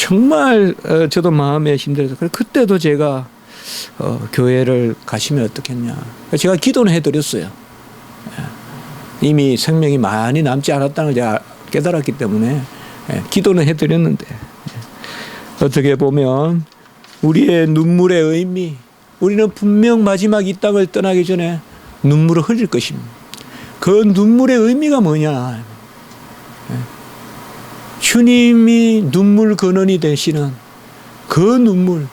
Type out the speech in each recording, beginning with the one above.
정말 저도 마음에 힘들어서 그때도 제가 교회를 가시면 어떻겠냐. 제가 기도는 해드렸어요. 이미 생명이 많이 남지 않았다는 걸 제가 깨달았기 때문에 기도는 해드렸는데, 어떻게 보면 우리의 눈물의 의미, 우리는 분명 마지막 이 땅을 떠나기 전에 눈물을 흘릴 것입니다. 그 눈물의 의미가 뭐냐. 주님이 눈물 근원이 되시는 그 눈물,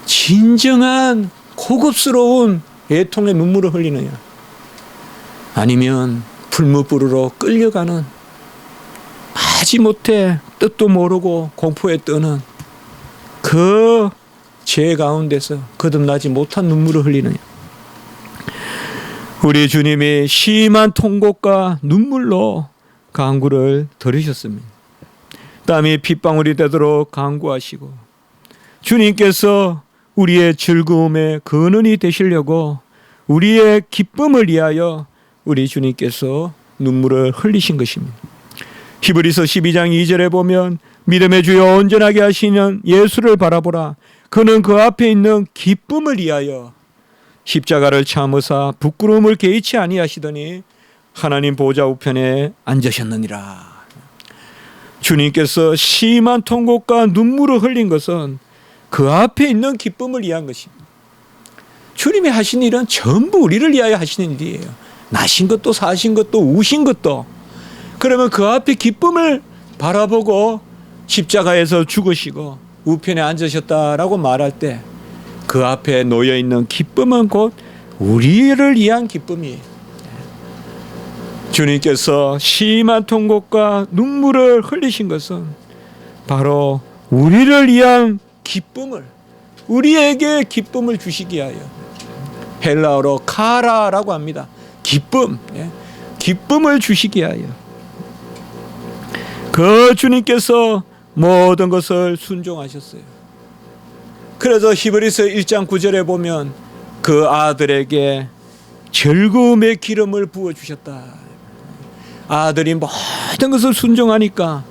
진정한 고급스러운 애통의 눈물을 흘리느냐, 아니면 불무불으로 끌려가는 마지못해 뜻도 모르고 공포에 떠는 그 죄 가운데서 거듭나지 못한 눈물을 흘리느냐. 우리 주님이 심한 통곡과 눈물로 간구를 들으셨습니다. 땀이 핏방울이 되도록 간구하시고, 주님께서 우리의 즐거움의 근원이 되시려고 우리의 기쁨을 위하여 우리 주님께서 눈물을 흘리신 것입니다. 히브리서 12장 2절에 보면 믿음의 주여 온전하게 하시는 예수를 바라보라. 그는 그 앞에 있는 기쁨을 위하여 십자가를 참으사 부끄러움을 개의치 아니하시더니 하나님 보좌 우편에 앉으셨느니라. 주님께서 심한 통곡과 눈물을 흘린 것은 그 앞에 있는 기쁨을 위한 것입니다. 주님이 하신 일은 전부 우리를 위하여 하시는 일이에요. 나신 것도 사신 것도 우신 것도. 그러면 그 앞에 기쁨을 바라보고 십자가에서 죽으시고 우편에 앉으셨다라고 말할 때 그 앞에 놓여있는 기쁨은 곧 우리를 위한 기쁨이에요. 주님께서 심한 통곡과 눈물을 흘리신 것은 바로 우리를 위한 기쁨을, 우리에게 기쁨을 주시기 위하여, 헬라어로 카라라고 합니다. 기쁨, 기쁨을 주시기 위하여 그 주님께서 모든 것을 순종하셨어요. 그래서 히브리서 1장 9절에 보면 그 아들에게 즐거움의 기름을 부어주셨다. 아들이 모든 것을 순종하니까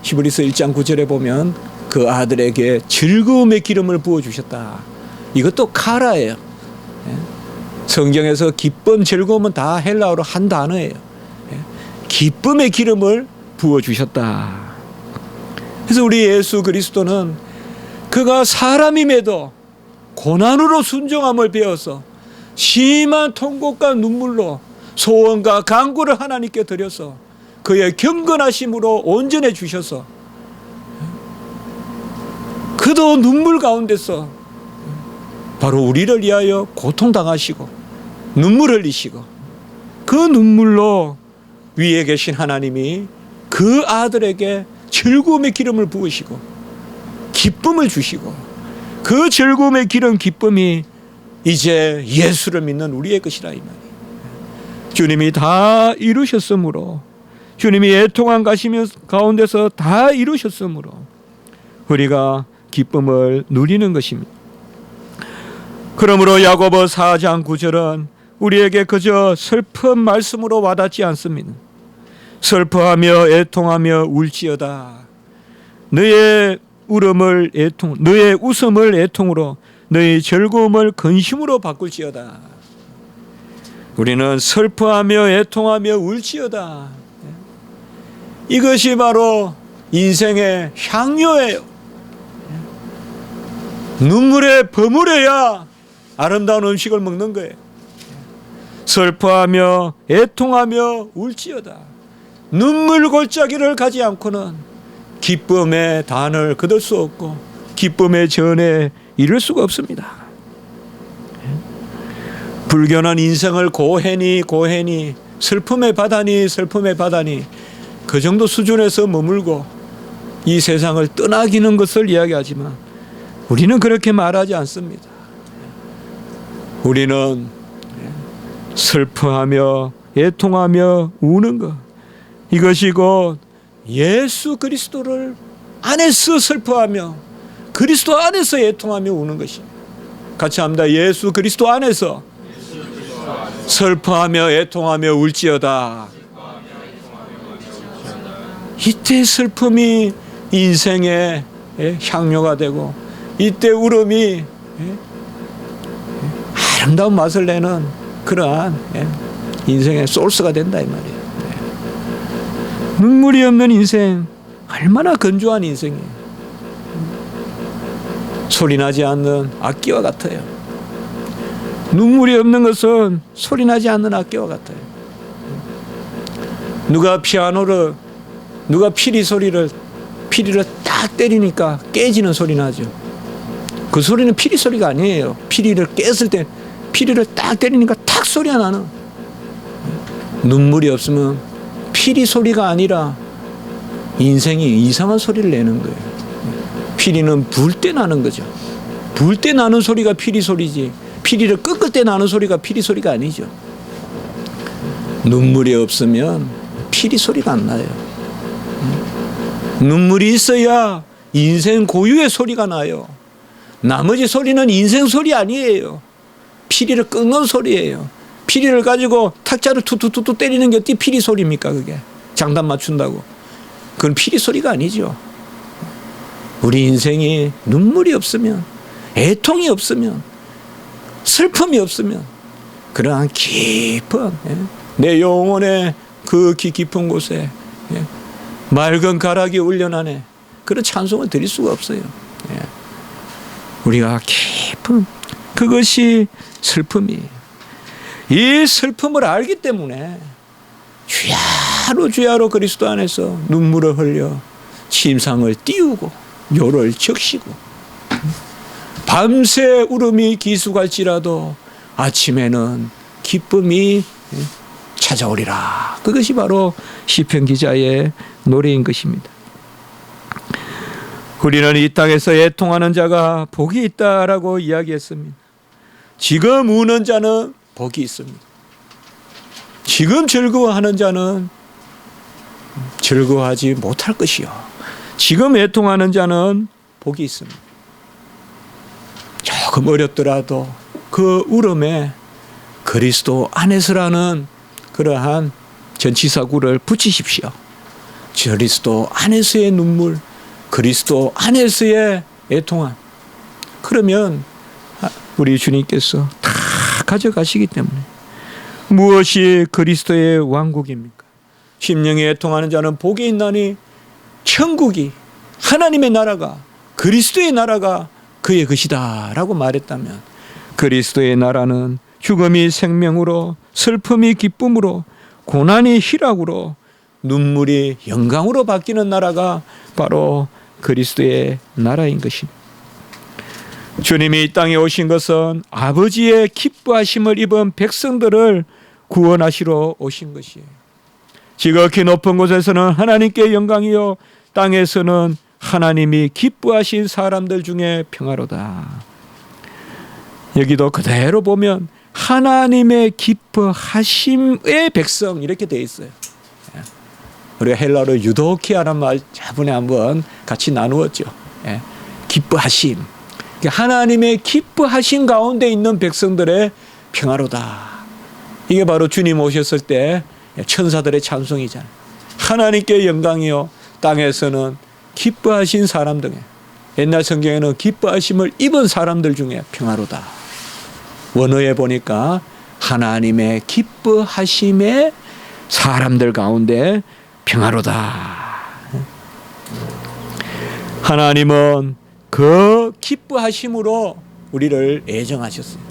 히브리서 1장 9절에 보면 그 아들에게 즐거움의 기름을 부어주셨다. 이것도 카라예요. 성경에서 기쁨, 즐거움은 다 헬라어로 한 단어예요. 기쁨의 기름을 부어주셨다. 그래서 우리 예수 그리스도는 그가 사람임에도 고난으로 순종함을 배워서 심한 통곡과 눈물로 소원과 간구를 하나님께 드려서 그의 경건하심으로 온전해 주셔서 그도 눈물 가운데서 바로 우리를 위하여 고통당하시고 눈물 흘리시고 그 눈물로 위에 계신 하나님이 그 아들에게 즐거움의 기름을 부으시고 기쁨을 주시고 그 즐거움의 기름, 기쁨이 이제 예수를 믿는 우리의 것이라 이 말이에요. 주님이 다 이루셨으므로, 주님이 애통한 가운데서 다 이루셨으므로 우리가 기쁨을 누리는 것입니다. 그러므로 야고보 4장 9절은 우리에게 그저 슬픈 말씀으로 와닿지 않습니다. 슬퍼하며 애통하며 울지어다. 너의 웃음을 애통으로, 너의 즐거움을 근심으로 바꿀지어다. 우리는 슬퍼하며 애통하며 울지어다. 이것이 바로 인생의 향료예요. 눈물에 버무려야 아름다운 음식을 먹는 거예요. 슬퍼하며 애통하며 울지어다. 눈물 골짜기를 가지 않고는 기쁨의 단을 거둘 수 없고 기쁨의 전에 이룰 수가 없습니다. 불견한 인생을 고해니 슬픔의 바다니 그 정도 수준에서 머물고 이 세상을 떠나기는 것을 이야기하지만 우리는 그렇게 말하지 않습니다. 우리는 슬퍼하며 애통하며 우는 것, 이것이 곧 예수 그리스도를 안에서 슬퍼하며 그리스도 안에서 애통하며 우는 것입니다. 같이 합니다. 예수 그리스도 안에서 슬퍼하며 애통하며 울지어다. 이때 슬픔이 인생의 향료가 되고 이때 울음이 아름다운 맛을 내는 그러한 인생의 소스가 된다 이 말이에요. 눈물이 없는 인생 얼마나 건조한 인생이에요. 소리나지 않는 악기와 같아요. 눈물이 없는 것은 소리나지 않는 악기와 같아요. 누가 피리를 딱 때리니까 깨지는 소리 나죠. 그 소리는 피리 소리가 아니에요. 피리를 깼을 때 피리를 딱 때리니까 탁 소리가 나는. 눈물이 없으면 피리 소리가 아니라 인생이 이상한 소리를 내는 거예요. 피리는 불 때 나는 거죠. 불 때 나는 소리가 피리 소리지, 피리를 꺾을 때 나는 소리가 피리 소리가 아니죠. 눈물이 없으면 피리 소리가 안 나요. 눈물이 있어야 인생 고유의 소리가 나요. 나머지 소리는 인생 소리 아니에요. 피리를 꺾는 소리예요. 피리를 가지고 탁자를 투투투투 때리는 게 어떻게 피리 소리입니까? 그게 장단 맞춘다고. 그건 피리 소리가 아니죠. 우리 인생이 눈물이 없으면, 애통이 없으면, 슬픔이 없으면 그러한 깊은 내 영혼의 그 깊은 곳에 맑은 가락이 울려나네 그런 찬송을 드릴 수가 없어요. 우리가 깊은 그것이 슬픔이에요. 이 슬픔을 알기 때문에 주야로 그리스도 안에서 눈물을 흘려 침상을 띄우고 요를 적시고 밤새 울음이 기수갈지라도 아침에는 기쁨이 찾아오리라. 그것이 바로 시편 기자의 노래인 것입니다. 우리는 이 땅에서 애통하는 자가 복이 있다라고 이야기했습니다. 지금 우는 자는 복이 있습니다. 지금 즐거워하는 자는 즐거워하지 못할 것이요. 지금 애통하는 자는 복이 있습니다. 조금 어렵더라도 그 울음에 그리스도 안에서라는 그러한 전치사구를 붙이십시오. 그리스도 안에서의 눈물, 그리스도 안에서의 애통함. 그러면 우리 주님께서 다 가져가시기 때문에 무엇이 그리스도의 왕국입니까? 심령이 애통하는 자는 복이 있나니 천국이 하나님의 나라가 그리스도의 나라가 그의 것이다 라고 말했다면 그리스도의 나라는 죽음이 생명으로 슬픔이 기쁨으로 고난이 희락으로 눈물이 영광으로 바뀌는 나라가 바로 그리스도의 나라인 것입니다. 주님이 이 땅에 오신 것은 아버지의 기뻐하심을 입은 백성들을 구원하시러 오신 것이에요. 지극히 높은 곳에서는 하나님께 영광이요 땅에서는 하나님이 기뻐하신 사람들 중에 평화로다. 여기도 그대로 보면 하나님의 기뻐하심의 백성 이렇게 되어 있어요. 우리가 헬라어로 유도키아라는 말 저번에 한번 같이 나누었죠. 기뻐하심. 하나님의 기뻐하심 가운데 있는 백성들의 평화로다. 이게 바로 주님 오셨을 때 천사들의 찬송이잖아요. 하나님께 영광이요 땅에서는 기뻐하신 사람들, 옛날 성경에는 기뻐하심을 입은 사람들 중에 평화로다. 원어에 보니까 하나님의 기뻐하심의 사람들 가운데 평화로다. 하나님은 그 기뻐하심으로 우리를 애정하셨어요.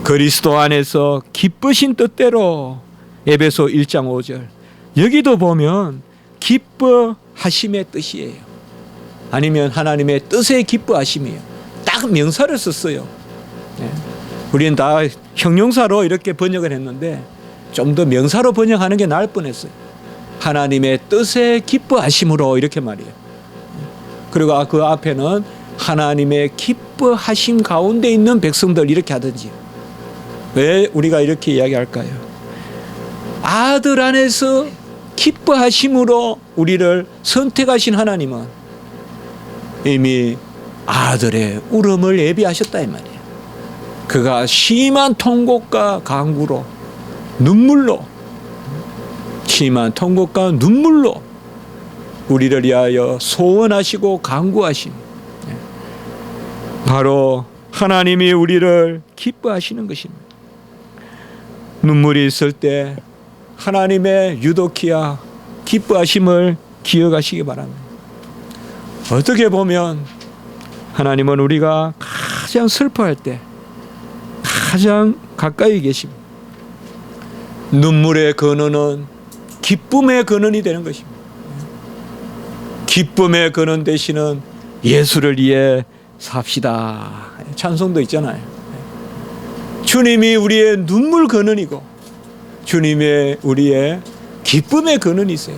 그리스도 안에서 기쁘신 뜻대로 에베소 1장 5절 여기도 보면 기뻐하심의 뜻이에요. 아니면 하나님의 뜻의 기뻐하심이에요. 딱 명사를 썼어요. 우리는 다 형용사로 이렇게 번역을 했는데 좀 더 명사로 번역하는 게 나을 뻔했어요. 하나님의 뜻의 기뻐하심으로 이렇게 말이에요. 그리고 그 앞에는 하나님의 기뻐하심 가운데 있는 백성들 이렇게 하든지. 왜 우리가 이렇게 이야기할까요? 아들 안에서 기뻐하심으로 우리를 선택하신 하나님은 이미 아들의 울음을 예비하셨다 이 말이에요. 그가 심한 통곡과 간구로 눈물로 심한 통곡과 눈물로 우리를 위하여 소원하시고 간구하심. 바로 하나님이 우리를 기뻐하시는 것입니다. 눈물이 있을 때 하나님의 유도키야 기뻐하심을 기억하시기 바랍니다. 어떻게 보면 하나님은 우리가 가장 슬퍼할 때 가장 가까이 계십니다. 눈물의 근원은 기쁨의 근원이 되는 것입니다. 기쁨의 근원 되시는 예수를 위해 삽시다. 찬송도 있잖아요. 주님이 우리의 눈물 근원이고 주님의 우리의 기쁨의 근원이세요.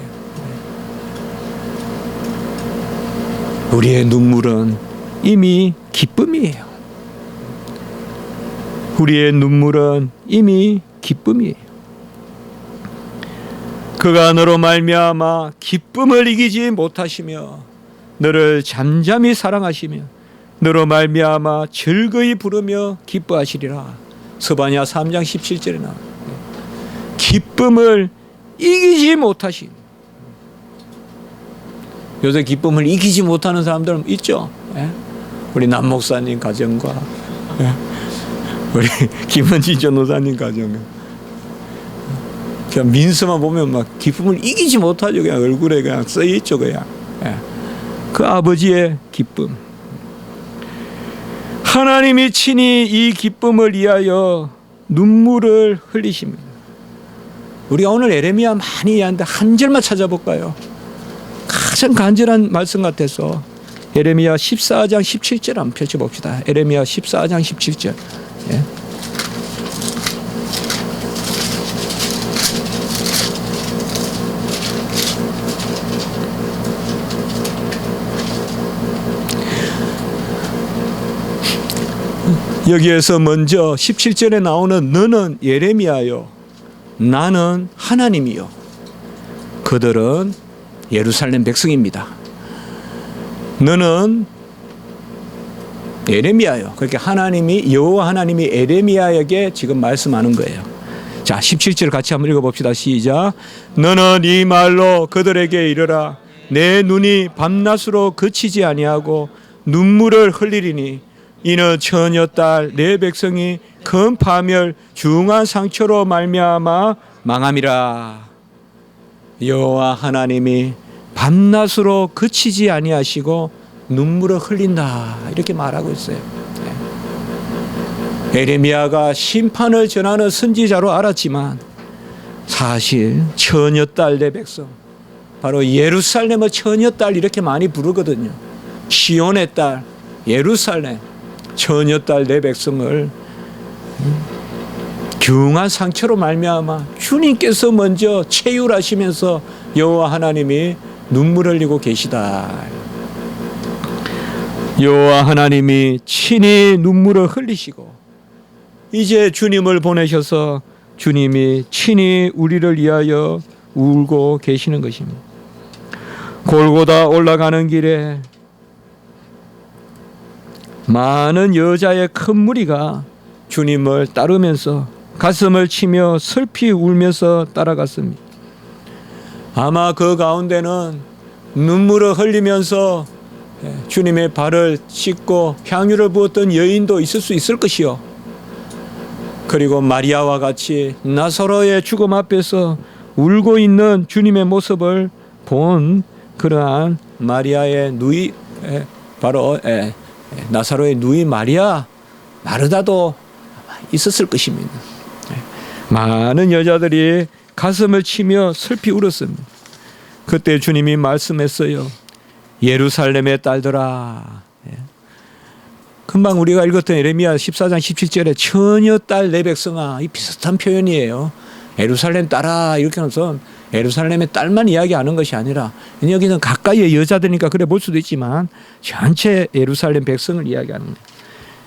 우리의 눈물은 이미 기쁨이에요. 우리의 눈물은 이미 기쁨이에요. 그가 너로 말미암아 기쁨을 이기지 못하시며 너를 잠잠히 사랑하시며 너로 말미암아 즐거이 부르며 기뻐하시리라. 스바냐 3장 17절에 나와요. 기쁨을 이기지 못하신. 요새 기쁨을 이기지 못하는 사람들 있죠. 우리 남 목사님 가정과 우리 김은지 전도사님 가정. 그냥 민서만 보면 막 기쁨을 이기지 못하죠. 그냥 얼굴에 그냥 써있죠. 그냥. 그 아버지의 기쁨. 하나님이 친히 이 기쁨을 위하여 눈물을 흘리십니다. 우리가 오늘 에레미야 많이 이해하는데 한 절만 찾아볼까요? 가장 간절한 말씀 같아서 에레미야 14장 17절 한번 펼쳐봅시다. 에레미야 14장 17절. 여기에서 먼저 17절에 나오는 너는 예레미야요 나는 하나님이요 그들은 예루살렘 백성입니다. 너는 예레미야요. 그렇게 하나님이 여호와 하나님이 예레미야에게 지금 말씀하는 거예요. 자, 17절 같이 한번 읽어봅시다. 시작. 너는 이 말로 그들에게 이르라. 내 눈이 밤낮으로 그치지 아니하고 눈물을 흘리리니 이는 처녀딸 내 백성이 큰 파멸 중한 상처로 말미암아 망함이라. 여호와 하나님이 밤낮으로 그치지 아니하시고 눈물을 흘린다 이렇게 말하고 있어요. 에레미야가 심판을 전하는 선지자로 알았지만 사실 처녀딸 내 백성 바로 예루살렘의 처녀딸 이렇게 많이 부르거든요. 시온의 딸 예루살렘 처녀딸 내 백성을 중한 상처로 말미암아 주님께서 먼저 체휼하시면서 여호와 하나님이 눈물을 흘리고 계시다. 여호와 하나님이 친히 눈물을 흘리시고 이제 주님을 보내셔서 주님이 친히 우리를 위하여 울고 계시는 것입니다. 골고다 올라가는 길에 많은 여자의 큰 무리가 주님을 따르면서 가슴을 치며 슬피 울면서 따라갔습니다. 아마 그 가운데는 눈물을 흘리면서 주님의 발을 씻고 향유를 부었던 여인도 있을 수 있을 것이요. 그리고 마리아와 같이 나사로의 죽음 앞에서 울고 있는 주님의 모습을 본 그러한 마리아의 누이 바로 나사로의 누이 마리아 마르다도 있었을 것입니다. 많은 여자들이 가슴을 치며 슬피 울었습니다. 그때 주님이 말씀했어요. 예루살렘의 딸들아. 금방 우리가 읽었던 예레미야 14장 17절에 처녀 딸 내 백성아 이 비슷한 표현이에요. 예루살렘 딸아 이렇게 하면서 예루살렘의 딸만 이야기하는 것이 아니라 여기는 가까이의 여자들이니까 그래 볼 수도 있지만 전체 예루살렘 백성을 이야기하는 거예요.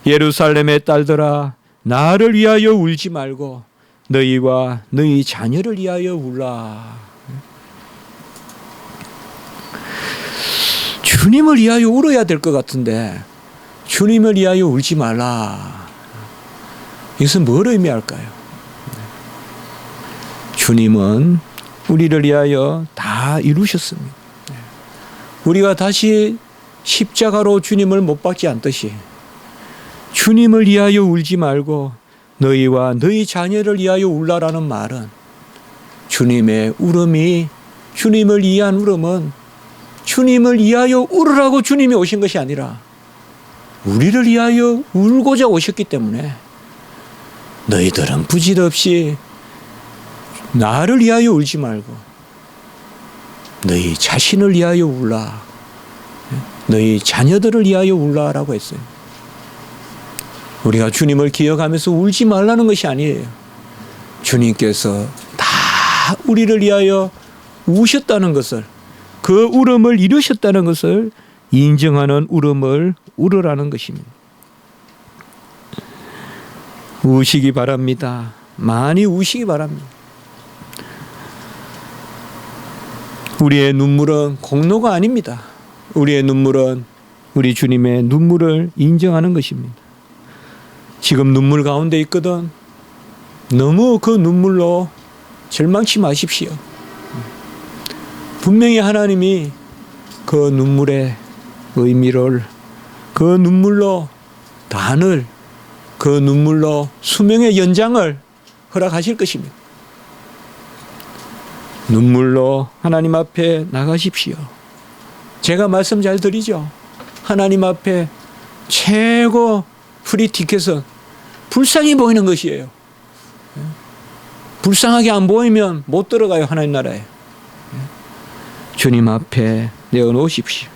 예루살렘의 딸들아 나를 위하여 울지 말고 너희와 너희 자녀를 위하여 울라. 주님을 위하여 울어야 될 것 같은데 주님을 위하여 울지 말라. 이것은 뭘 의미할까요? 주님은 우리를 위하여 다 이루셨습니다. 우리가 다시 십자가로 주님을 못 박지 않듯이 주님을 위하여 울지 말고 너희와 너희 자녀를 위하여 울라라는 말은 주님의 울음이, 주님을 위한 울음은 주님을 위하여 울으라고 주님이 오신 것이 아니라 우리를 위하여 울고자 오셨기 때문에 너희들은 부질없이 나를 위하여 울지 말고 너희 자신을 위하여 울라, 너희 자녀들을 위하여 울라라고 했어요. 우리가 주님을 기억하면서 울지 말라는 것이 아니에요. 주님께서 다 우리를 위하여 우셨다는 것을, 그 울음을 이루셨다는 것을 인정하는 울음을 울으라는 것입니다. 우시기 바랍니다. 많이 우시기 바랍니다. 우리의 눈물은 공로가 아닙니다. 우리의 눈물은 우리 주님의 눈물을 인정하는 것입니다. 지금 눈물 가운데 있거든. 너무 그 눈물로 절망치 마십시오. 분명히 하나님이 그 눈물의 의미를, 그 눈물로 단을, 그 눈물로 수명의 연장을 허락하실 것입니다. 눈물로 하나님 앞에 나가십시오. 제가 말씀 잘 드리죠. 하나님 앞에 최고 프리 티켓은 불쌍히 보이는 것이에요. 불쌍하게 안 보이면 못 들어가요, 하나님 나라에. 주님 앞에 내어놓으십시오.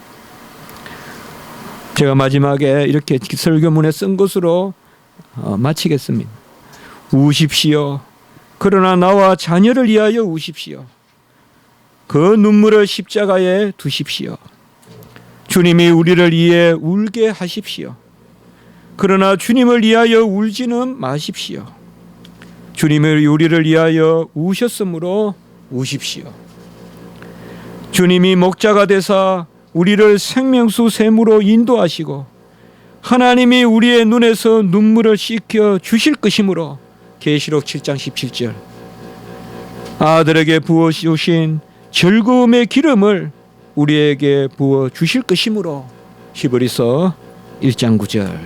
제가 마지막에 이렇게 설교문에 쓴 것으로 마치겠습니다. 우십시오. 그러나 나와 자녀를 위하여 우십시오. 그 눈물을 십자가에 두십시오. 주님이 우리를 위해 울게 하십시오. 그러나 주님을 위하여 울지는 마십시오. 주님이 우리를 위하여 우셨으므로 우십시오. 주님이 목자가 되사 우리를 생명수 샘으로 인도하시고 하나님이 우리의 눈에서 눈물을 씻겨 주실 것이므로 계시록 7장 17절 아들에게 부어 주신 즐거움의 기름을 우리에게 부어 주실 것이므로 히브리서 1장 9절.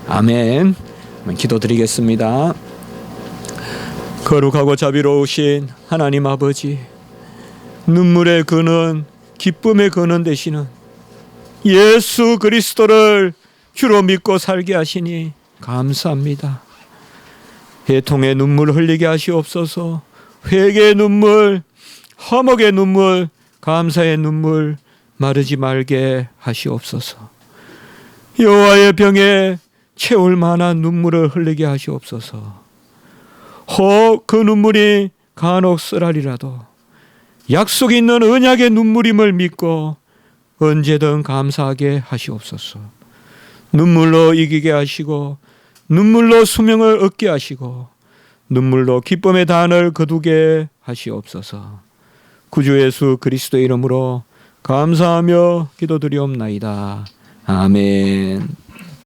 아멘. 기도드리겠습니다. 거룩하고 자비로우신 하나님 아버지, 눈물의 근원, 기쁨의 근원 되시는 예수 그리스도를 주로 믿고 살게 하시니 감사합니다. 애통의 눈물 흘리게 하시옵소서. 회개의 눈물, 화목의 눈물, 감사의 눈물 마르지 말게 하시옵소서. 여호와의 병에 채울 만한 눈물을 흘리게 하시옵소서. 혹 그 눈물이 간혹 쓰라리라도 약속 있는 언약의 눈물임을 믿고 언제든 감사하게 하시옵소서. 눈물로 이기게 하시고 눈물로 수명을 얻게 하시고 눈물로 기쁨의 단을 거두게 하시옵소서. 구주 예수 그리스도의 이름으로 감사하며 기도드리옵나이다. 아멘.